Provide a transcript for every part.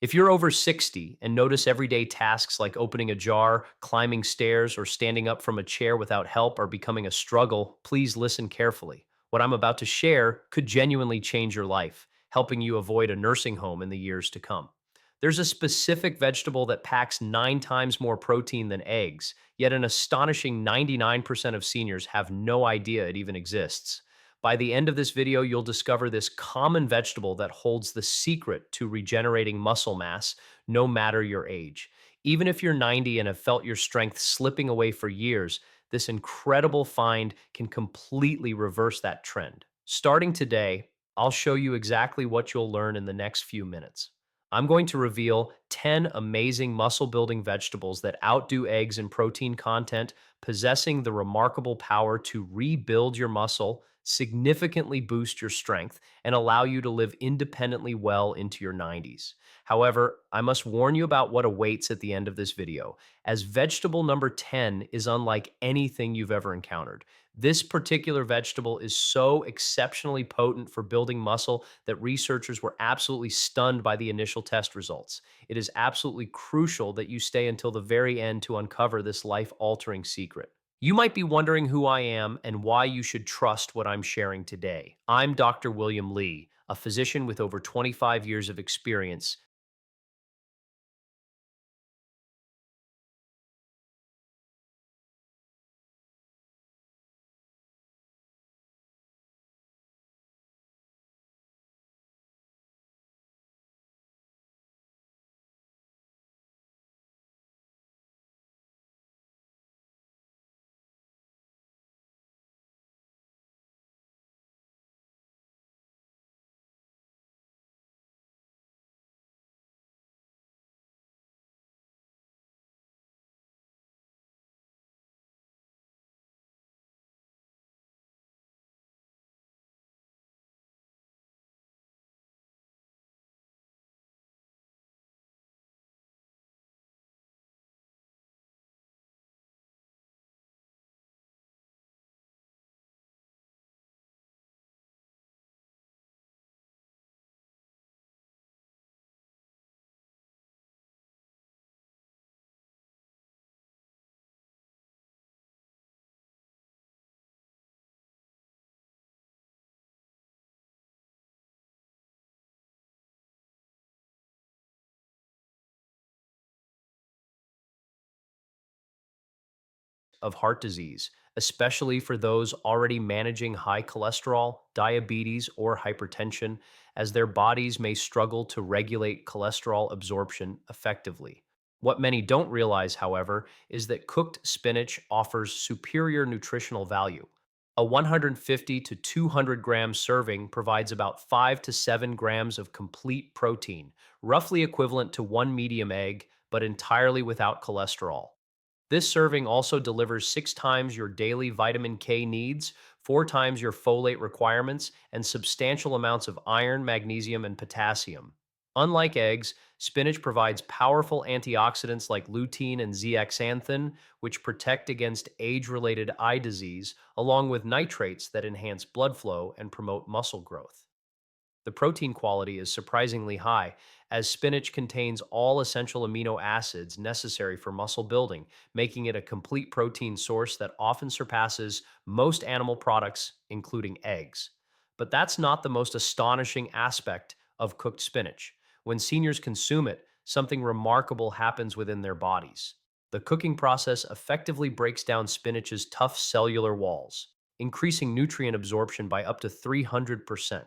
If you're over 60 and notice everyday tasks like opening a jar, climbing stairs, or standing up from a chair without help are becoming a struggle, please listen carefully. What I'm about to share could genuinely change your life, helping you avoid a nursing home in the years to come. There's a specific vegetable that packs 9 times more protein than eggs, yet an astonishing 99% of seniors have no idea it even exists. By the end of this video, you'll discover this common vegetable that holds the secret to regenerating muscle mass, no matter your age. Even if you're 90 and have felt your strength slipping away for years, this incredible find can completely reverse that trend. Starting today, I'll show you exactly what you'll learn in the next few minutes. I'm going to reveal 10 amazing muscle building vegetables that outdo eggs in protein content, possessing the remarkable power to rebuild your muscle, significantly boost your strength, and allow you to live independently well into your 90s. However, I must warn you about what awaits at the end of this video, as vegetable number 10 is unlike anything you've ever encountered. This particular vegetable is so exceptionally potent for building muscle that researchers were absolutely stunned by the initial test results. It is absolutely crucial that you stay until the very end to uncover this life-altering secret. You might be wondering who I am and why you should trust what I'm sharing today. I'm Dr. William Lee, a physician with over 25 years of experience of heart disease, especially for those already managing high cholesterol, diabetes, or hypertension, as their bodies may struggle to regulate cholesterol absorption effectively. What many don't realize, however, is that cooked spinach offers superior nutritional value. A 150 to 200 gram serving provides about 5 to 7 grams of complete protein, roughly equivalent to one medium egg, but entirely without cholesterol. This serving also delivers 6 times your daily vitamin K needs, 4 times your folate requirements, and substantial amounts of iron, magnesium, and potassium. Unlike eggs, spinach provides powerful antioxidants like lutein and zeaxanthin, which protect against age related eye disease, along with nitrates that enhance blood flow and promote muscle growth. The protein quality is surprisingly high, as spinach contains all essential amino acids necessary for muscle building, making it a complete protein source that often surpasses most animal products, including eggs. But that's not the most astonishing aspect of cooked spinach. When seniors consume it, something remarkable happens within their bodies. The cooking process effectively breaks down spinach's tough cellular walls, increasing nutrient absorption by up to 300%.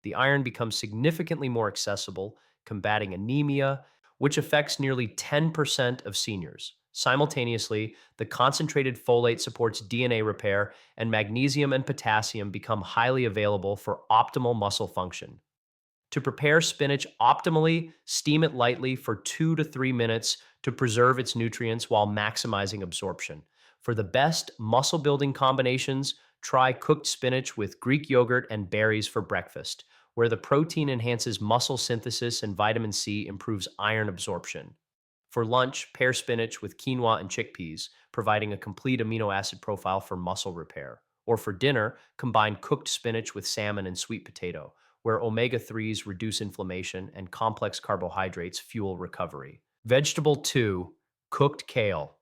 The iron becomes significantly more accessible, combating anemia, which affects nearly 10% of seniors. Simultaneously, the concentrated folate supports DNA repair, and magnesium and potassium become highly available for optimal muscle function. To prepare spinach optimally, steam it lightly for 2 to 3 minutes to preserve its nutrients while maximizing absorption. For the best muscle building combinations, try cooked spinach with Greek yogurt and berries for breakfast, where the protein enhances muscle synthesis and vitamin C improves iron absorption. For lunch, pair spinach with quinoa and chickpeas, providing a complete amino acid profile for muscle repair. Or for dinner, combine cooked spinach with salmon and sweet potato, where omega-3s reduce inflammation and complex carbohydrates fuel recovery. Vegetable 2, cooked kale.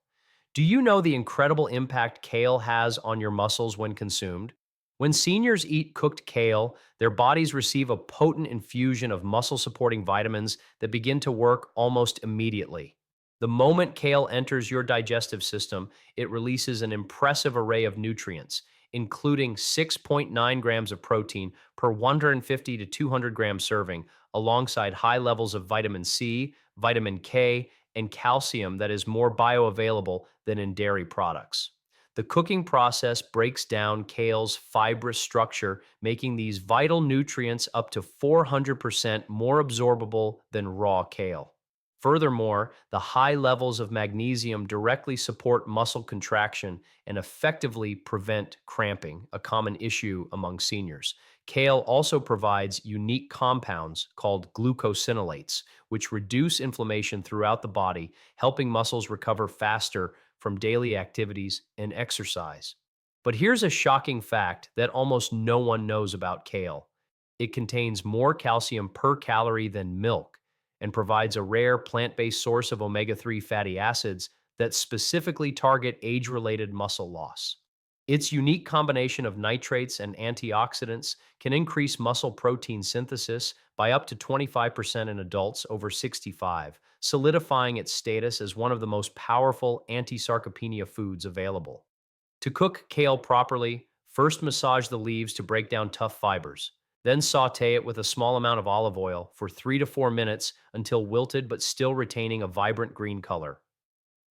Do you know the incredible impact kale has on your muscles when consumed? When seniors eat cooked kale, their bodies receive a potent infusion of muscle supporting vitamins that begin to work almost immediately. The moment kale enters your digestive system, it releases an impressive array of nutrients, including 6.9 grams of protein per 150 to 200 gram serving, alongside high levels of vitamin C, vitamin K, and calcium that is more bioavailable than in dairy products. The cooking process breaks down kale's fibrous structure, making these vital nutrients up to 400% more absorbable than raw kale. Furthermore, the high levels of magnesium directly support muscle contraction and effectively prevent cramping, a common issue among seniors. Kale also provides unique compounds called glucosinolates, which reduce inflammation throughout the body, helping muscles recover faster from daily activities and exercise. But here's a shocking fact that almost no one knows about kale: it contains more calcium per calorie than milk and provides a rare plant based source of omega 3 fatty acids that specifically target age related muscle loss. Its unique combination of nitrates and antioxidants can increase muscle protein synthesis by up to 25% in adults over 65, solidifying its status as one of the most powerful anti sarcopenia foods available. To cook kale properly, first massage the leaves to break down tough fibers. Then saute it with a small amount of olive oil for 3 to 4 minutes until wilted but still retaining a vibrant green color.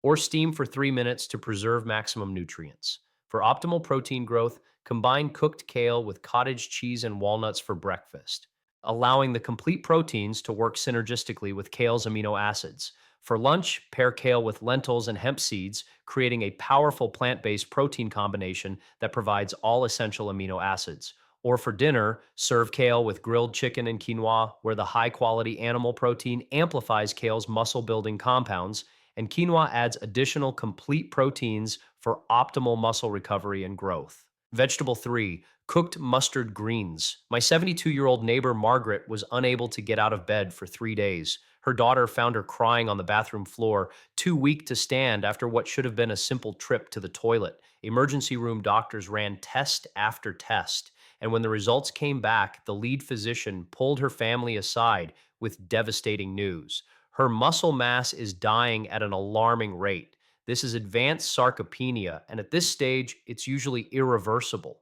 Or steam for 3 minutes to preserve maximum nutrients. For optimal protein growth, combine cooked kale with cottage cheese and walnuts for breakfast, allowing the complete proteins to work synergistically with kale's amino acids. For lunch, pair kale with lentils and hemp seeds, creating a powerful plant based protein combination that provides all essential amino acids. Or for dinner, serve kale with grilled chicken and quinoa, where the high quality animal protein amplifies kale's muscle building compounds, and quinoa adds additional complete proteins for optimal muscle recovery and growth. Vegetable 3, cooked mustard greens. My 72-year-old neighbor Margaret was unable to get out of bed for 3 days. Her daughter found her crying on the bathroom floor, too weak to stand after what should have been a simple trip to the toilet. Emergency room doctors ran test after test, and when the results came back, the lead physician pulled her family aside with devastating news. Her muscle mass is dying at an alarming rate. This is advanced sarcopenia, and at this stage, it's usually irreversible.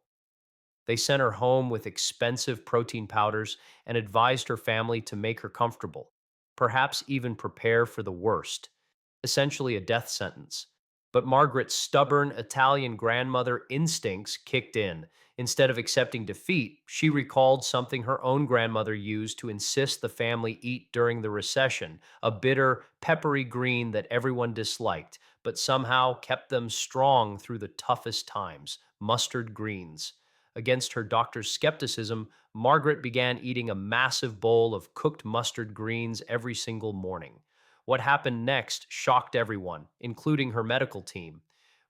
They sent her home with expensive protein powders and advised her family to make her comfortable, perhaps even prepare for the worst, essentially a death sentence. But Margaret's stubborn Italian grandmother instincts kicked in. Instead of accepting defeat, she recalled something her own grandmother used to insist the family eat during the recession: a bitter, peppery green that everyone disliked, but somehow kept them strong through the toughest times: mustard greens. Against her doctor's skepticism, Margaret began eating a massive bowl of cooked mustard greens every single morning. What happened next shocked everyone, including her medical team.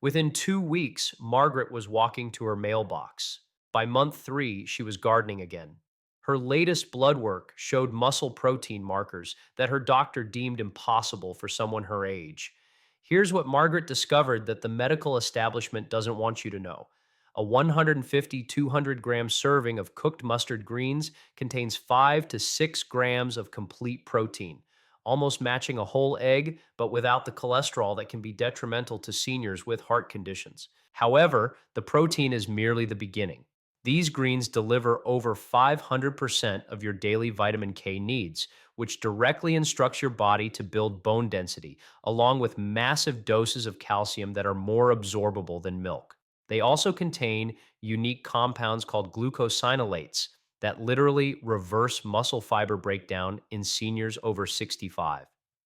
Within 2 weeks, Margaret was walking to her mailbox. By month 3, she was gardening again. Her latest blood work showed muscle protein markers that her doctor deemed impossible for someone her age. Here's what Margaret discovered that the medical establishment doesn't want you to know: a 150 200 gram serving of cooked mustard greens contains 5 to 6 grams of complete protein, almost matching a whole egg, but without the cholesterol that can be detrimental to seniors with heart conditions. However, the protein is merely the beginning. These greens deliver over 500% of your daily vitamin K needs, which directly instructs your body to build bone density, along with massive doses of calcium that are more absorbable than milk. They also contain unique compounds called glucosinolates that literally reverse muscle fiber breakdown in seniors over 65.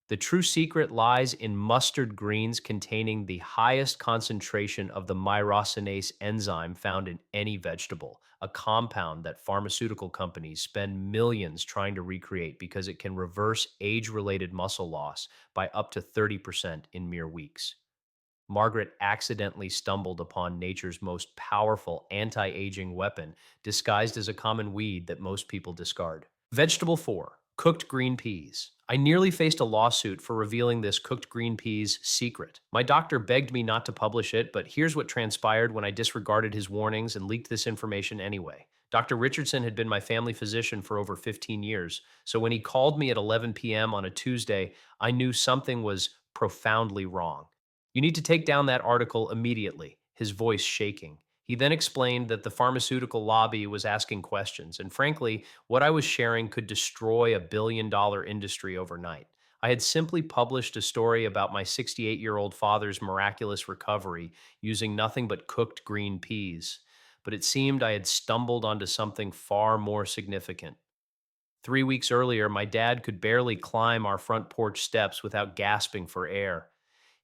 The true secret lies in mustard greens containing the highest concentration of the myrosinase enzyme found in any vegetable, a compound that pharmaceutical companies spend millions trying to recreate because it can reverse age related muscle loss by up to 30% in mere weeks. Margaret accidentally stumbled upon nature's most powerful anti aging weapon, disguised as a common weed that most people discard. Vegetable 4, cooked green peas. I nearly faced a lawsuit for revealing this cooked green peas secret. My doctor begged me not to publish it, but here's what transpired when I disregarded his warnings and leaked this information anyway. Dr. Richardson had been my family physician for over 15 years, so when he called me at 11 p.m. on a Tuesday, I knew something was profoundly wrong. You need to take down that article immediately, his voice shaking. He then explained that the pharmaceutical lobby was asking questions, and frankly, what I was sharing could destroy a $1 billion industry overnight. I had simply published a story about my 68-year-old father's miraculous recovery using nothing but cooked green peas, but it seemed I had stumbled onto something far more significant. 3 weeks earlier, my dad could barely climb our front porch steps without gasping for air.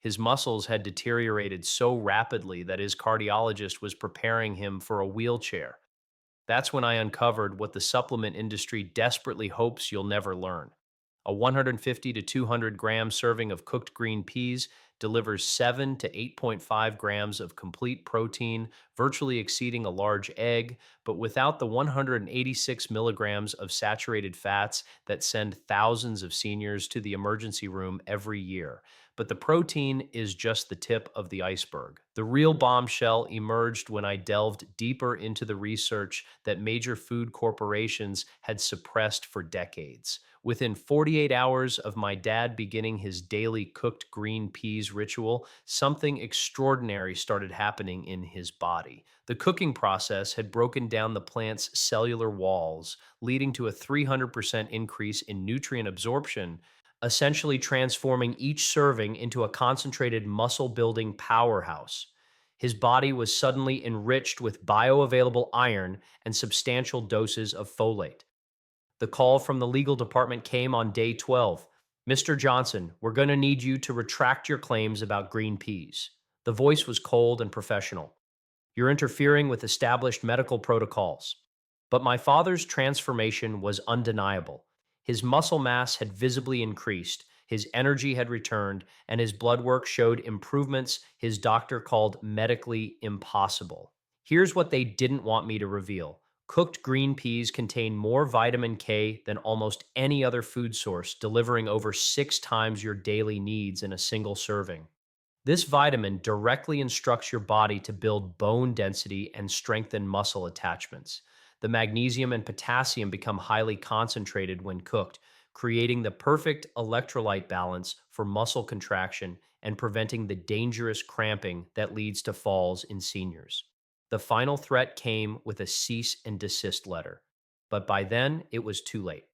His muscles had deteriorated so rapidly that his cardiologist was preparing him for a wheelchair. That's when I uncovered what the supplement industry desperately hopes you'll never learn. A 150 to 200 gram serving of cooked green peas delivers 7 to 8.5 grams of complete protein, virtually exceeding a large egg, but without the 186 milligrams of saturated fats that send thousands of seniors to the emergency room every year. But the protein is just the tip of the iceberg. The real bombshell emerged when I delved deeper into the research that major food corporations had suppressed for decades. Within 48 hours of my dad beginning his daily cooked green peas ritual, something extraordinary started happening in his body. The cooking process had broken down the plant's cellular walls, leading to a 300% increase in nutrient absorption, essentially transforming each serving into a concentrated muscle building powerhouse. His body was suddenly enriched with bioavailable iron and substantial doses of folate. The call from the legal department came on day 12. Mr. Johnson, we're going to need you to retract your claims about green peas. The voice was cold and professional. You're interfering with established medical protocols. But my father's transformation was undeniable. His muscle mass had visibly increased, his energy had returned, and his blood work showed improvements his doctor called medically impossible. Here's what they didn't want me to reveal. Cooked green peas contain more vitamin K than almost any other food source, delivering over 6 times your daily needs in a single serving. This vitamin directly instructs your body to build bone density and strengthen muscle attachments. The magnesium and potassium become highly concentrated when cooked, creating the perfect electrolyte balance for muscle contraction and preventing the dangerous cramping that leads to falls in seniors. The final threat came with a cease and desist letter, but by then it was too late.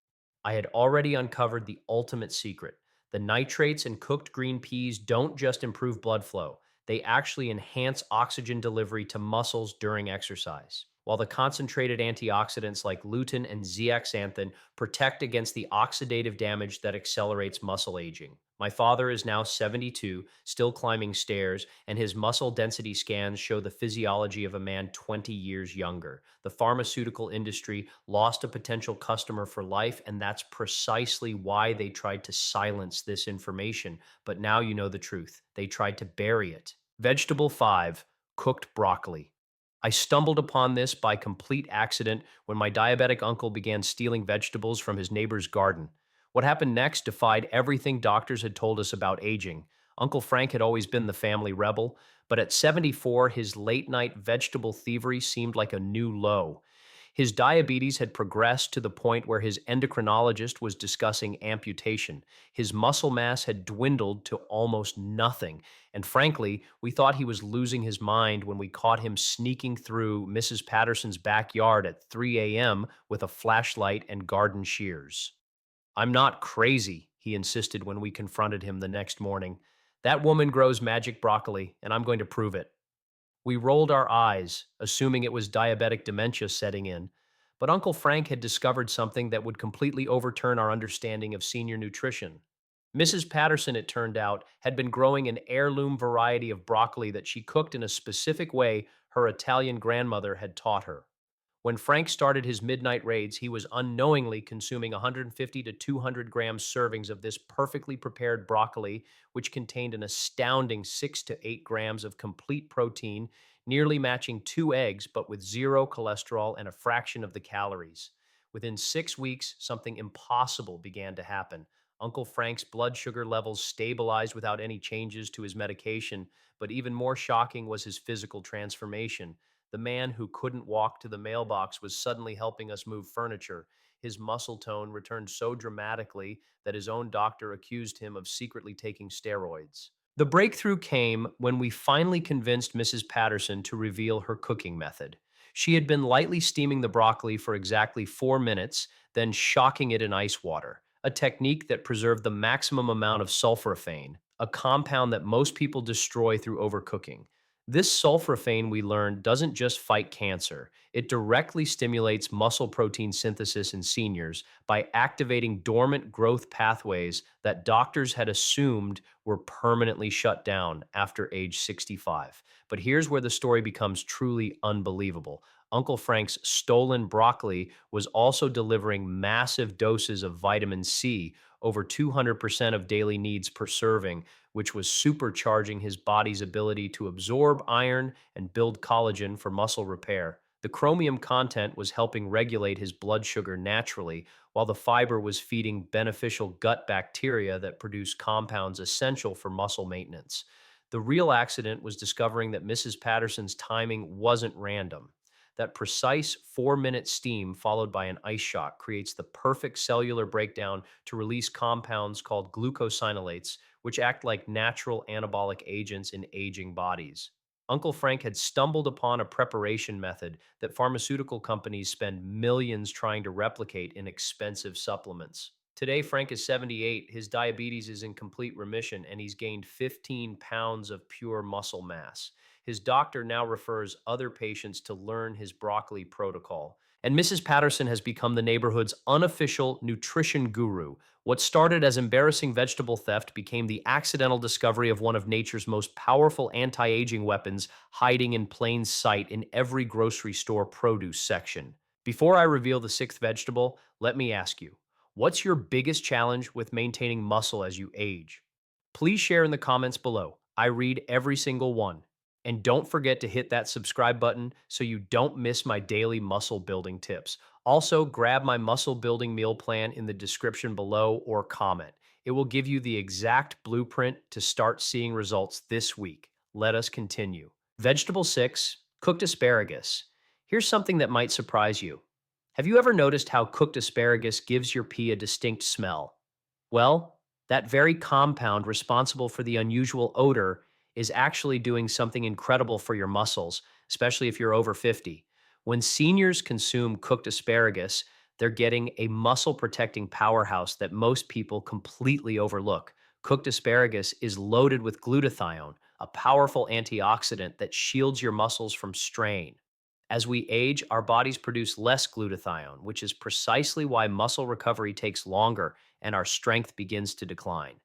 I had already uncovered the ultimate secret. The nitrates in cooked green peas don't just improve blood flow, they actually enhance oxygen delivery to muscles during exercise. While the concentrated antioxidants like lutein and zeaxanthin protect against the oxidative damage that accelerates muscle aging. My father is now 72, still climbing stairs, and his muscle density scans show the physiology of a man 20 years younger. The pharmaceutical industry lost a potential customer for life, and that's precisely why they tried to silence this information. But now you know the truth. They tried to bury it. Vegetable 5, cooked broccoli. I stumbled upon this by complete accident when my diabetic uncle began stealing vegetables from his neighbor's garden. What happened next defied everything doctors had told us about aging. Uncle Frank had always been the family rebel, but at 74, his late night vegetable thievery seemed like a new low. His diabetes had progressed to the point where his endocrinologist was discussing amputation. His muscle mass had dwindled to almost nothing. And frankly, we thought he was losing his mind when we caught him sneaking through Mrs. Patterson's backyard at 3 a.m. with a flashlight and garden shears. I'm not crazy, he insisted when we confronted him the next morning. That woman grows magic broccoli, and I'm going to prove it. We rolled our eyes, assuming it was diabetic dementia setting in, but Uncle Frank had discovered something that would completely overturn our understanding of senior nutrition. Mrs. Patterson, it turned out, had been growing an heirloom variety of broccoli that she cooked in a specific way her Italian grandmother had taught her. When Frank started his midnight raids, he was unknowingly consuming 150 to 200 grams servings of this perfectly prepared broccoli, which contained an astounding 6 to 8 grams of complete protein, nearly matching 2 eggs, but with zero cholesterol and a fraction of the calories. Within 6 weeks, something impossible began to happen. Uncle Frank's blood sugar levels stabilized without any changes to his medication, but even more shocking was his physical transformation. The man who couldn't walk to the mailbox was suddenly helping us move furniture. His muscle tone returned so dramatically that his own doctor accused him of secretly taking steroids. The breakthrough came when we finally convinced Mrs. Patterson to reveal her cooking method. She had been lightly steaming the broccoli for exactly 4 minutes, then shocking it in ice water, a technique that preserved the maximum amount of sulforaphane, a compound that most people destroy through overcooking. This sulforaphane, we learned, doesn't just fight cancer. It directly stimulates muscle protein synthesis in seniors by activating dormant growth pathways that doctors had assumed were permanently shut down after age 65. But here's where the story becomes truly unbelievable. Uncle Frank's stolen broccoli was also delivering massive doses of vitamin C, over 200% of daily needs per serving, which was supercharging his body's ability to absorb iron and build collagen for muscle repair. The chromium content was helping regulate his blood sugar naturally, while the fiber was feeding beneficial gut bacteria that produce compounds essential for muscle maintenance. The real accident was discovering that Mrs. Patterson's timing wasn't random. That precise 4 minute steam, followed by an ice shock, creates the perfect cellular breakdown to release compounds called glucosinolates, which act like natural anabolic agents in aging bodies. Uncle Frank had stumbled upon a preparation method that pharmaceutical companies spend millions trying to replicate in expensive supplements. Today, Frank is 78, his diabetes is in complete remission, and he's gained 15 pounds of pure muscle mass. His doctor now refers other patients to learn his broccoli protocol. And Mrs. Patterson has become the neighborhood's unofficial nutrition guru. What started as embarrassing vegetable theft became the accidental discovery of one of nature's most powerful anti aging weapons, hiding in plain sight in every grocery store produce section. Before I reveal the sixth vegetable, let me ask you, what's your biggest challenge with maintaining muscle as you age? Please share in the comments below. I read every single one. And don't forget to hit that subscribe button so you don't miss my daily muscle building tips. Also, grab my muscle building meal plan in the description below or comment. It will give you the exact blueprint to start seeing results this week. Let us continue. Vegetable 6, cooked asparagus. Here's something that might surprise you. Have you ever noticed how cooked asparagus gives your pee a distinct smell? Well, that very compound responsible for the unusual odor is actually doing something incredible for your muscles, especially if you're over 50. When seniors consume cooked asparagus, they're getting a muscle protecting powerhouse that most people completely overlook. Cooked asparagus is loaded with glutathione, a powerful antioxidant that shields your muscles from strain. As we age, our bodies produce less glutathione, which is precisely why muscle recovery takes longer and our strength begins to decline.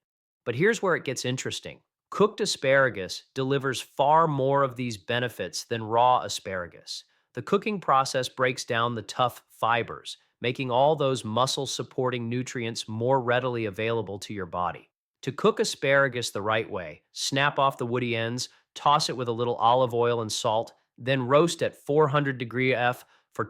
But here's where it gets interesting. Cooked asparagus delivers far more of these benefits than raw asparagus. The cooking process breaks down the tough fibers, making all those muscle supporting nutrients more readily available to your body. To cook asparagus the right way, snap off the woody ends, toss it with a little olive oil and salt, then roast at 400 degree F for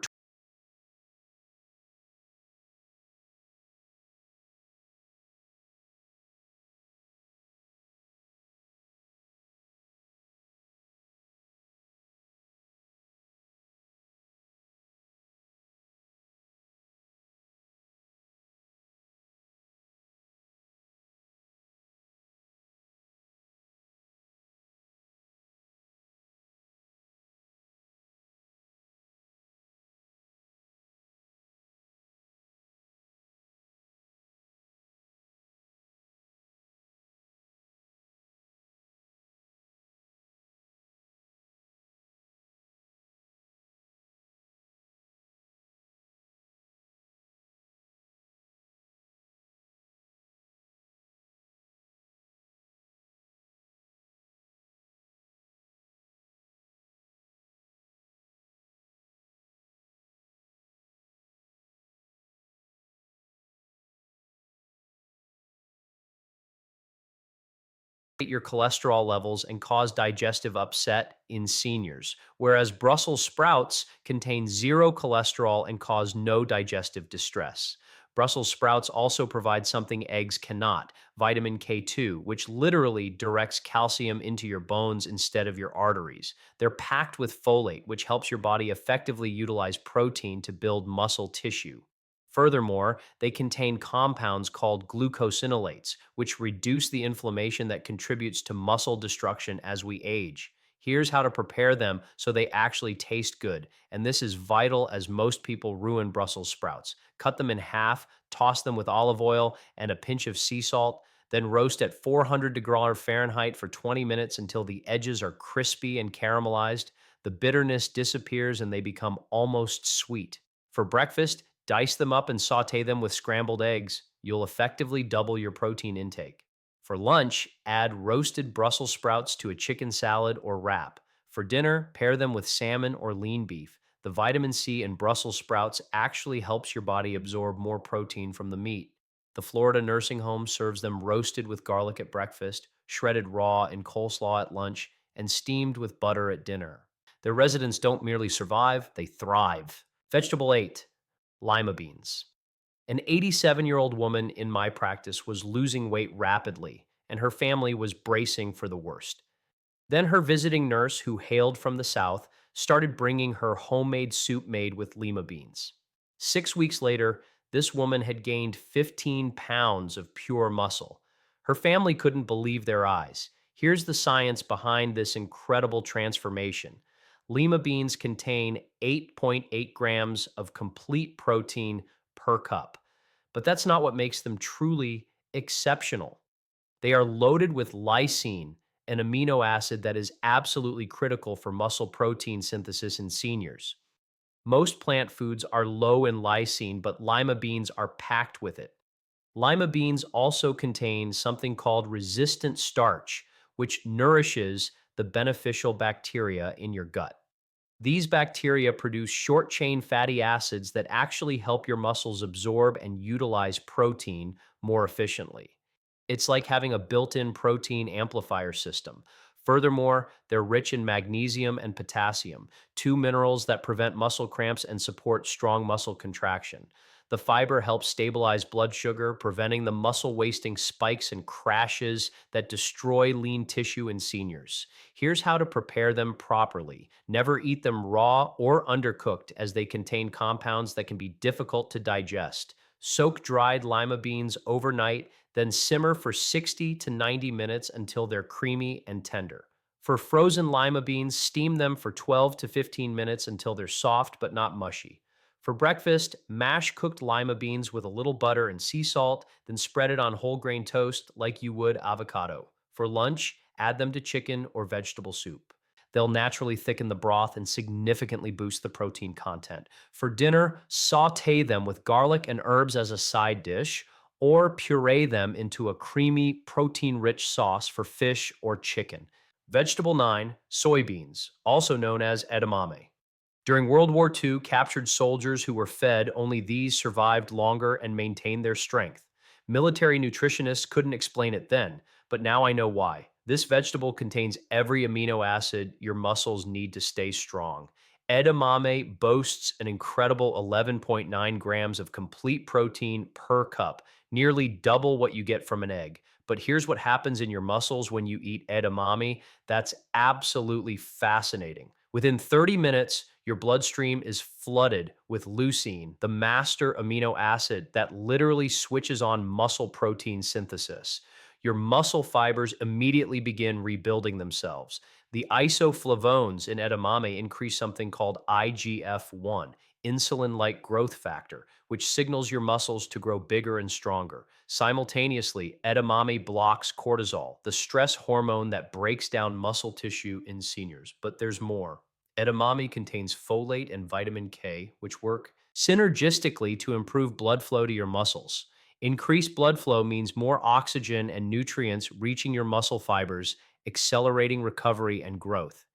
your cholesterol levels and cause digestive upset in seniors, whereas Brussels sprouts contain zero cholesterol and cause no digestive distress. Brussels sprouts also provide something eggs cannot, vitamin K2, which literally directs calcium into your bones instead of your arteries. They're packed with folate, which helps your body effectively utilize protein to build muscle tissue. Furthermore, they contain compounds called glucosinolates, which reduce the inflammation that contributes to muscle destruction as we age. Here's how to prepare them so they actually taste good. And this is vital as most people ruin Brussels sprouts. Cut them in half, toss them with olive oil and a pinch of sea salt, then roast at 400 degrees Fahrenheit for 20 minutes until the edges are crispy and caramelized. The bitterness disappears and they become almost sweet. For breakfast, dice them up and saute them with scrambled eggs. You'll effectively double your protein intake. For lunch, add roasted Brussels sprouts to a chicken salad or wrap. For dinner, pair them with salmon or lean beef. The vitamin C in Brussels sprouts actually helps your body absorb more protein from the meat. The Florida nursing home serves them roasted with garlic at breakfast, shredded raw in coleslaw at lunch, and steamed with butter at dinner. Their residents don't merely survive, they thrive. Vegetable 8, lima beans. An 87-year-old woman in my practice was losing weight rapidly, and her family was bracing for the worst. Then her visiting nurse, who hailed from the South, started bringing her homemade soup made with lima beans. 6 weeks later, this woman had gained 15 pounds of pure muscle. Her family couldn't believe their eyes. Here's the science behind this incredible transformation. Lima beans contain 8.8 grams of complete protein per cup. But that's not what makes them truly exceptional. They are loaded with lysine, an amino acid that is absolutely critical for muscle protein synthesis in seniors. Most plant foods are low in lysine, but lima beans are packed with it. Lima beans also contain something called resistant starch, which nourishes the beneficial bacteria in your gut. These bacteria produce short chain fatty acids that actually help your muscles absorb and utilize protein more efficiently. It's like having a built in protein amplifier system. Furthermore, they're rich in magnesium and potassium, two minerals that prevent muscle cramps and support strong muscle contraction. The fiber helps stabilize blood sugar, preventing the muscle wasting spikes and crashes that destroy lean tissue in seniors. Here's how to prepare them properly. Never eat them raw or undercooked, as they contain compounds that can be difficult to digest. Soak dried lima beans overnight, then simmer for 60 to 90 minutes until they're creamy and tender. For frozen lima beans, steam them for 12 to 15 minutes until they're soft but not mushy. For breakfast, mash cooked lima beans with a little butter and sea salt, then spread it on whole grain toast like you would avocado. For lunch, add them to chicken or vegetable soup. They'll naturally thicken the broth and significantly boost the protein content. For dinner, saute them with garlic and herbs as a side dish, or puree them into a creamy, protein-rich sauce for fish or chicken. Vegetable 9, soybeans, also known as edamame. During World War II, captured soldiers who were fed only these survived longer and maintained their strength. Military nutritionists couldn't explain it then, but now I know why. This vegetable contains every amino acid your muscles need to stay strong. Edamame boasts an incredible 11.9 grams of complete protein per cup, nearly double what you get from an egg. But here's what happens in your muscles when you eat edamame that's absolutely fascinating. Within 30 minutes, your bloodstream is flooded with leucine, the master amino acid that literally switches on muscle protein synthesis. Your muscle fibers immediately begin rebuilding themselves. The isoflavones in edamame increase something called IGF-1, insulin-like growth factor, which signals your muscles to grow bigger and stronger. Simultaneously, edamame blocks cortisol, the stress hormone that breaks down muscle tissue in seniors. But there's more. Edamame contains folate and vitamin K, which work synergistically to improve blood flow to your muscles. Increased blood flow means more oxygen and nutrients reaching your muscle fibers, accelerating recovery and growth.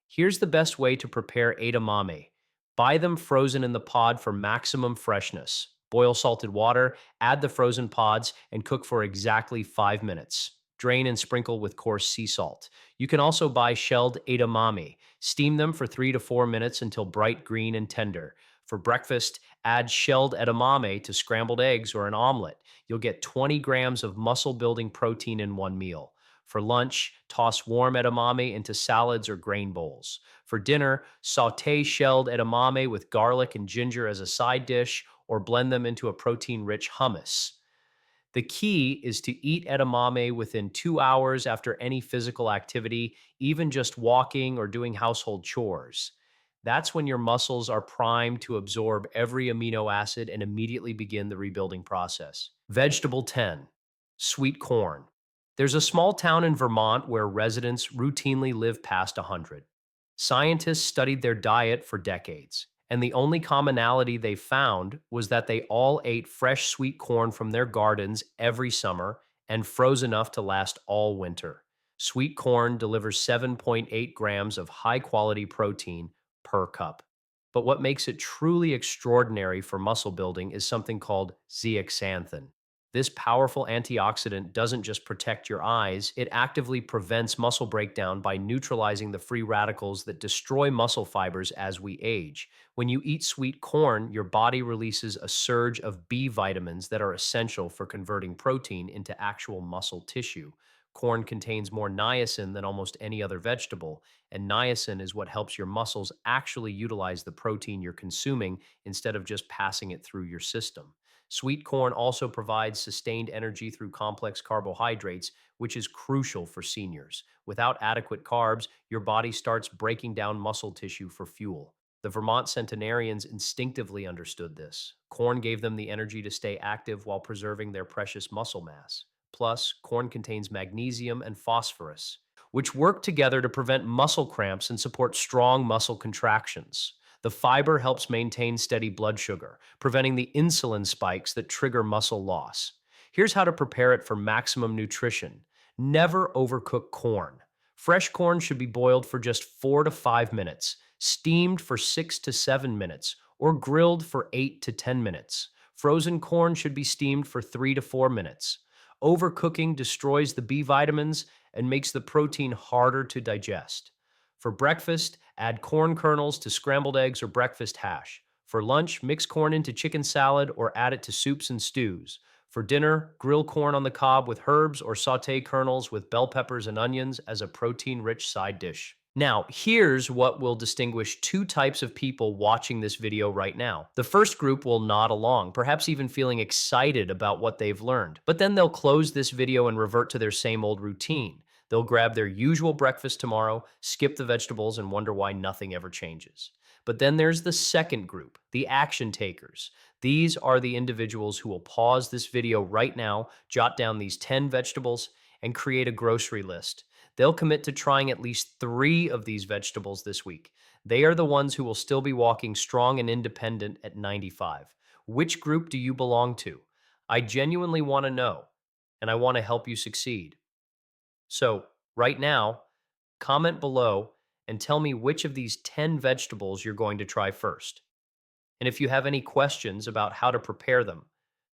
Here's the best way to prepare edamame. Buy them frozen in the pod for maximum freshness. Boil salted water, add the frozen pods, and cook for exactly 5 minutes. Drain and sprinkle with coarse sea salt. You can also buy shelled edamame. Steam them for 3 to 4 minutes until bright green and tender. For breakfast, add shelled edamame to scrambled eggs or an omelet. You'll get 20 grams of muscle building protein in one meal. For lunch, toss warm edamame into salads or grain bowls. For dinner, saute shelled edamame with garlic and ginger as a side dish or blend them into a protein rich hummus. The key is to eat edamame within 2 hours after any physical activity, even just walking or doing household chores. That's when your muscles are primed to absorb every amino acid and immediately begin the rebuilding process. Vegetable 10, sweet corn. There's a small town in Vermont where residents routinely live past 100. Scientists studied their diet for decades, and the only commonality they found was that they all ate fresh sweet corn from their gardens every summer and froze enough to last all winter. Sweet corn delivers 7.8 grams of high quality protein per cup. But what makes it truly extraordinary for muscle building is something called zeaxanthin. This powerful antioxidant doesn't just protect your eyes, it actively prevents muscle breakdown by neutralizing the free radicals that destroy muscle fibers as we age. When you eat sweet corn, your body releases a surge of B vitamins that are essential for converting protein into actual muscle tissue. Corn contains more niacin than almost any other vegetable, and niacin is what helps your muscles actually utilize the protein you're consuming instead of just passing it through your system. Sweet corn also provides sustained energy through complex carbohydrates, which is crucial for seniors. Without adequate carbs, your body starts breaking down muscle tissue for fuel. The Vermont centenarians instinctively understood this. Corn gave them the energy to stay active while preserving their precious muscle mass. Plus, corn contains magnesium and phosphorus, which work together to prevent muscle cramps and support strong muscle contractions. The fiber helps maintain steady blood sugar, preventing the insulin spikes that trigger muscle loss. Here's how to prepare it for maximum nutrition. Never overcook corn. Fresh corn should be boiled for just 4 to 5 minutes, steamed for 6 to 7 minutes, or grilled for 8 to 10 minutes. Frozen corn should be steamed for 3 to 4 minutes. Overcooking destroys the B vitamins and makes the protein harder to digest. For breakfast, add corn kernels to scrambled eggs or breakfast hash. For lunch, mix corn into chicken salad or add it to soups and stews. For dinner, grill corn on the cob with herbs or saute kernels with bell peppers and onions as a protein-rich side dish. Now, here's what will distinguish two types of people watching this video right now. The first group will nod along, perhaps even feeling excited about what they've learned. But then they'll close this video and revert to their same old routine. They'll grab their usual breakfast tomorrow, skip the vegetables, and wonder why nothing ever changes. But then there's the second group, the action takers. These are the individuals who will pause this video right now, jot down these 10 vegetables, and create a grocery list. They'll commit to trying at least 3 of these vegetables this week. They are the ones who will still be walking strong and independent at 95. Which group do you belong to? I genuinely want to know, and I want to help you succeed. So, right now, comment below and tell me which of these 10 vegetables you're going to try first. And if you have any questions about how to prepare them,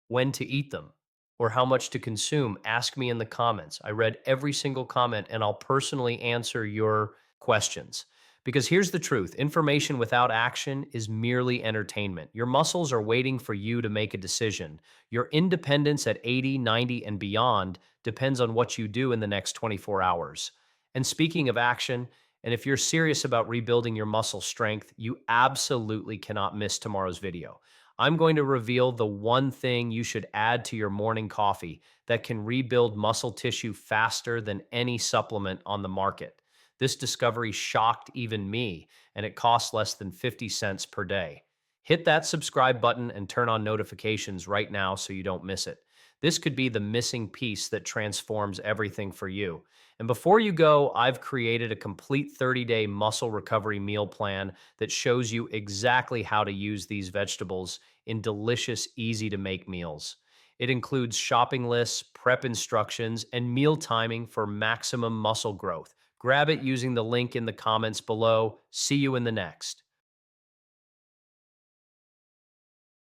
when to eat them, or how much to consume, ask me in the comments. I read every single comment and I'll personally answer your questions. Because here's the truth, information without action is merely entertainment. Your muscles are waiting for you to make a decision. Your independence at 80, 90, and beyond depends on what you do in the next 24 hours. And speaking of action, and if you're serious about rebuilding your muscle strength, you absolutely cannot miss tomorrow's video. I'm going to reveal the one thing you should add to your morning coffee that can rebuild muscle tissue faster than any supplement on the market. This discovery shocked even me, and it costs less than 50 cents per day. Hit that subscribe button and turn on notifications right now so you don't miss it. This could be the missing piece that transforms everything for you. And before you go, I've created a complete 30-day muscle recovery meal plan that shows you exactly how to use these vegetables in delicious, easy-to-make meals. It includes shopping lists, prep instructions, and meal timing for maximum muscle growth. Grab it using the link in the comments below. See you in the next.